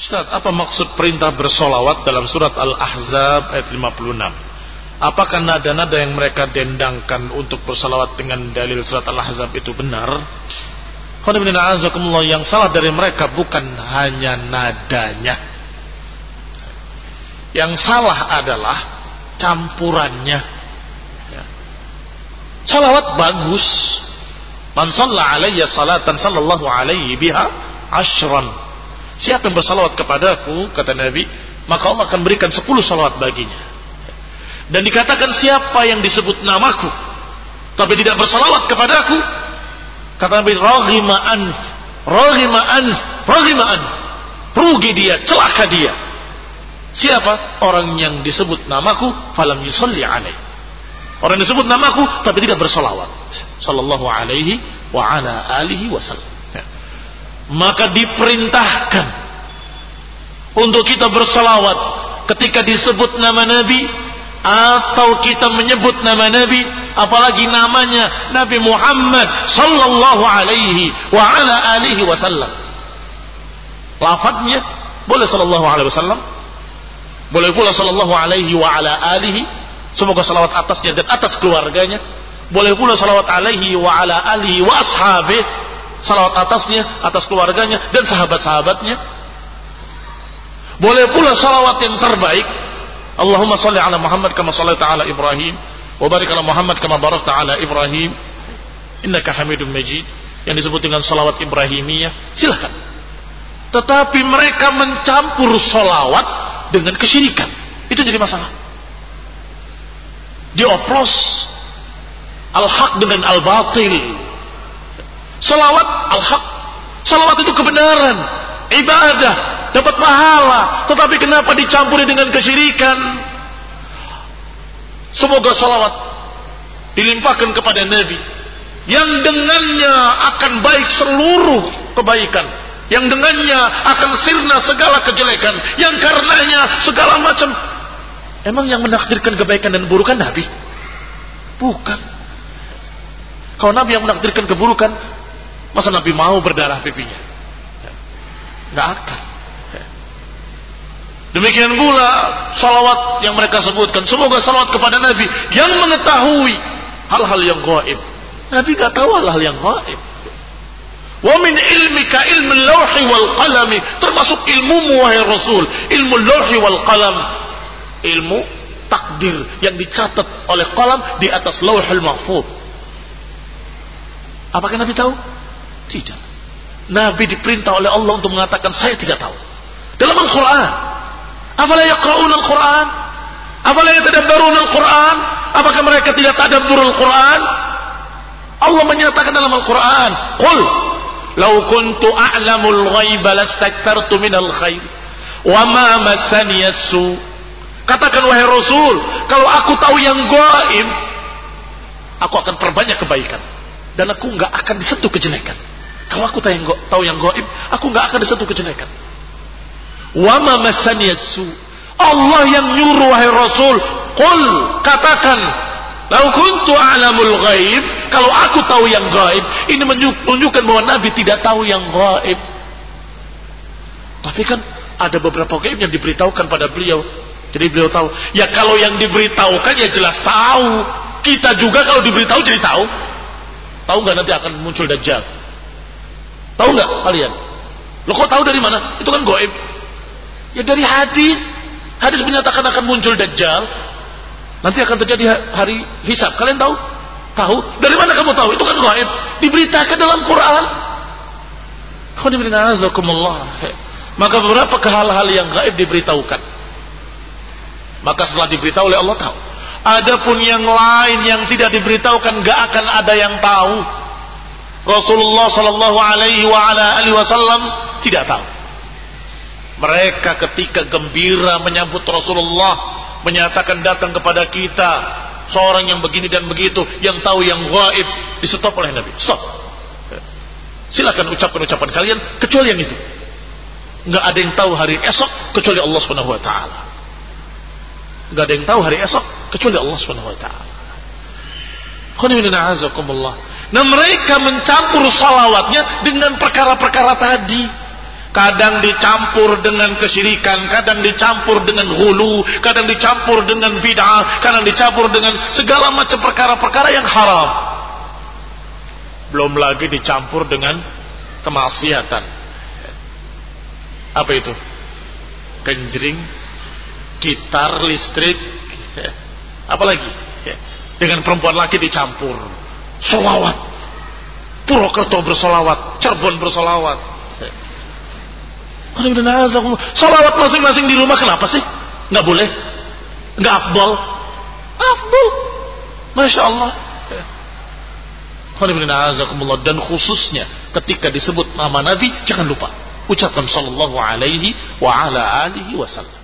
Ustaz, apa maksud perintah bersolawat dalam surat Al-Ahzab ayat 56? Apakah nada-nada yang mereka dendangkan untuk bersolawat dengan dalil surat Al-Ahzab itu benar? Yang salah dari mereka bukan hanya nadanya. Yang salah adalah campurannya. Salawat bagus. Man shalla alayya salatan sallallahu alaihi biha ashran. Siapa yang bersalawat kepadaku, kata Nabi, maka Allah akan berikan 10 salawat baginya. Dan dikatakan siapa yang disebut namaku tapi tidak bersalawat kepadaku, kata Nabi, raghima anf, raghima anf, raghima anf, rugi dia, celaka dia. Siapa? Orang yang disebut namaku falam yusalli alaihi. Orang yang disebut namaku tapi tidak bersalawat sallallahu alaihi wa ala alihi wasallam. Maka diperintahkan untuk kita bersalawat ketika disebut nama Nabi, atau kita menyebut nama Nabi, apalagi namanya Nabi Muhammad sallallahu alaihi wa ala alihi wasallam. Lafadznya boleh sallallahu alaihi wasallam, boleh pula sallallahu alaihi wa ala alihi, semoga salawat atasnya dan atas keluarganya, boleh pula salawat alaihi wa ala alihi wa ashabih, salawat atasnya, atas keluarganya dan sahabat-sahabatnya. Boleh pula salawat yang terbaik, Allahumma salli ala Muhammad kama sallaita ala Ibrahim wa barik ala Muhammad kama barakta ala Ibrahim innaka Hamidum Majid, yang disebut dengan salawat Ibrahimiyah. Silahkan. Tetapi mereka mencampur salawat dengan kesyirikan. Itu jadi masalah. Dioplos al-haq dengan al-batil. Salawat al-haq, salawat itu kebenaran, ibadah, dapat pahala. Tetapi kenapa dicampuri dengan kesyirikan? Semoga salawat dilimpahkan kepada Nabi, yang dengannya akan baik seluruh kebaikan, yang dengannya akan sirna segala kejelekan, yang karenanya segala macam. Emang yang menakdirkan kebaikan dan keburukan Nabi? Bukan. Kalau Nabi yang menakdirkan keburukan, masa Nabi mau berdarah pipinya? Nggak akan. Demikian pula salawat yang mereka sebutkan, semoga salawat kepada Nabi yang mengetahui hal-hal yang gaib. Nabi nggak tahu hal-hal yang gaib. Wa min ilmika ilmu lawhi wal qalami, termasuk ilmumu wahai Rasul, ilmu lawhi wal qalam, ilmu takdir yang dicatat oleh qalam di atas lauhul mahfuz. Apakah Nabi tahu? Tidak. Nabi diperintah oleh Allah untuk mengatakan saya tidak tahu. Dalam Al-Quran, afala yaqra'una Al-Quran, afala yatadabbaruna Al-Quran, apakah mereka tidak tadabbur Al-Quran? Allah menyatakan dalam Al-Quran, qul law kuntu a'lamul ghaiba lastakthartu minal khair wa ma massani as-su. Katakan wahai Rasul, kalau aku tahu yang gaib, aku akan perbanyak kebaikan dan aku enggak akan disentuh kejelekan. Kalau aku tahu yang gaib, aku enggak akan disentuh kejelekan. Wa ma massani as-su. Allah yang nyuruh wahai Rasul, qul, katakan, law kuntu a'lamul ghaib, kalau aku tahu yang gaib. Ini menunjukkan bahwa Nabi tidak tahu yang gaib. Tapi kan ada beberapa gaib yang diberitahukan pada beliau. Jadi beliau tahu. Ya kalau yang diberitahukan ya jelas tahu. Kita juga kalau diberitahu jadi tahu. Tahu nggak nanti akan muncul Dajjal? Tahu nggak kalian? Lo kok tahu dari mana? Itu kan gaib. Ya dari hadis. Hadis menyatakan akan muncul Dajjal. Nanti akan terjadi hari hisab. Kalian tahu? Tahu? Dari mana kamu tahu? Itu kan gaib. Diberitakan dalam Quran. Maka beberapa hal-hal yang gaib diberitahukan. Maka setelah diberitahu oleh Allah tahu. Adapun yang lain yang tidak diberitahukan, gak akan ada yang tahu. Rasulullah sallallahu alaihi wasallam tidak tahu. Mereka ketika gembira menyambut Rasulullah, menyatakan datang kepada kita seorang yang begini dan begitu, yang tahu yang gaib, di-stop oleh Nabi. Stop. Silakan ucapan-ucapan kalian kecuali yang itu. Enggak ada yang tahu hari esok kecuali Allah Subhanahu wa taala. Enggak ada yang tahu hari esok kecuali Allah Subhanahu wa taala. Nah, mereka mencampur salawatnya dengan perkara-perkara tadi. Kadang dicampur dengan kesyirikan, kadang dicampur dengan hulu, kadang dicampur dengan bid'ah, kadang dicampur dengan segala macam perkara-perkara yang haram. Belum lagi dicampur dengan kemaksiatan. Apa itu? Genjring, gitar listrik, apalagi dengan perempuan lagi dicampur. Sholawat, Purwokerto bersolawat, Cirebon bersolawat. Salawat masing-masing di rumah, kenapa sih? Nggak boleh? Nggak afdal? Afdal, Masya Allah. Dan khususnya ketika disebut nama Nabi, jangan lupa ucapkan sallallahu alaihi wa ala alihi wasallam.